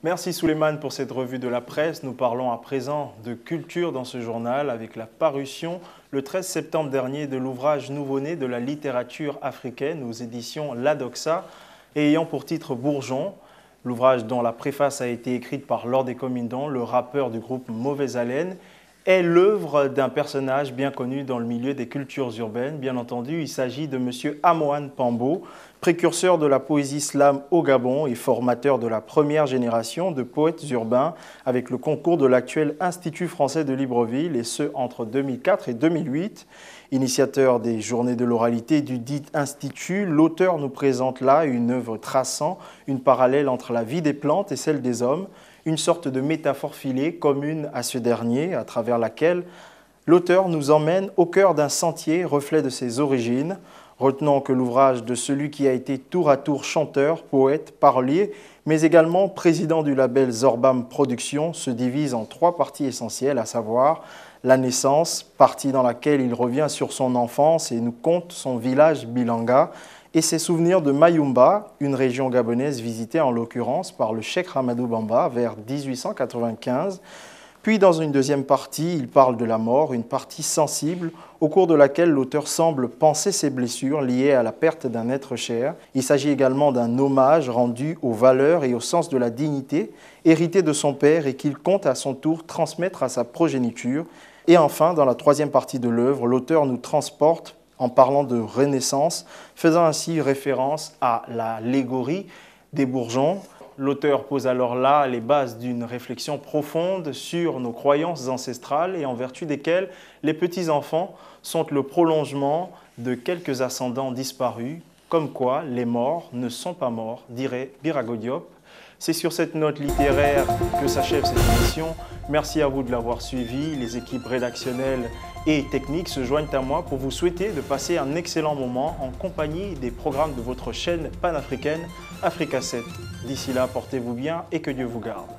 Merci Souleymane pour cette revue de la presse. Nous parlons à présent de culture dans ce journal avec la parution le 13 septembre dernier de l'ouvrage nouveau-né de la littérature africaine aux éditions Ladoxa et ayant pour titre Bourgeon. L'ouvrage dont la préface a été écrite par Lord Comindon, le rappeur du groupe Mauvaise Haleine, est l'œuvre d'un personnage bien connu dans le milieu des cultures urbaines. Bien entendu, il s'agit de M. Amoane Pambo, précurseur de la poésie slam au Gabon et formateur de la première génération de poètes urbains avec le concours de l'actuel Institut français de Libreville, et ce entre 2004 et 2008. Initiateur des journées de l'oralité du dit institut, l'auteur nous présente là une œuvre traçant une parallèle entre la vie des plantes et celle des hommes, une sorte de métaphore filée commune à ce dernier, à travers laquelle l'auteur nous emmène au cœur d'un sentier, reflet de ses origines. Retenons que l'ouvrage de celui qui a été tour à tour chanteur, poète, parolier, mais également président du label Zorbam Productions, se divise en 3 parties essentielles, à savoir la naissance, partie dans laquelle il revient sur son enfance et nous conte son village Bilanga, et ses souvenirs de Mayumba, une région gabonaise visitée en l'occurrence par le Cheikh Hamadou Bamba vers 1895. Puis dans une deuxième partie, il parle de la mort, une partie sensible au cours de laquelle l'auteur semble penser ses blessures liées à la perte d'un être cher. Il s'agit également d'un hommage rendu aux valeurs et au sens de la dignité hérité de son père et qu'il compte à son tour transmettre à sa progéniture. Et enfin, dans la troisième partie de l'œuvre, l'auteur nous transporte en parlant de renaissance, faisant ainsi référence à l'allégorie des bourgeons. L'auteur pose alors là les bases d'une réflexion profonde sur nos croyances ancestrales et en vertu desquelles les petits-enfants sont le prolongement de quelques ascendants disparus, comme quoi les morts ne sont pas morts, dirait Birago Diop. C'est sur cette note littéraire que s'achève cette émission. Merci à vous de l'avoir suivi. Les équipes rédactionnelles et techniques se joignent à moi pour vous souhaiter de passer un excellent moment en compagnie des programmes de votre chaîne panafricaine Africa 7. D'ici là, portez-vous bien et que Dieu vous garde.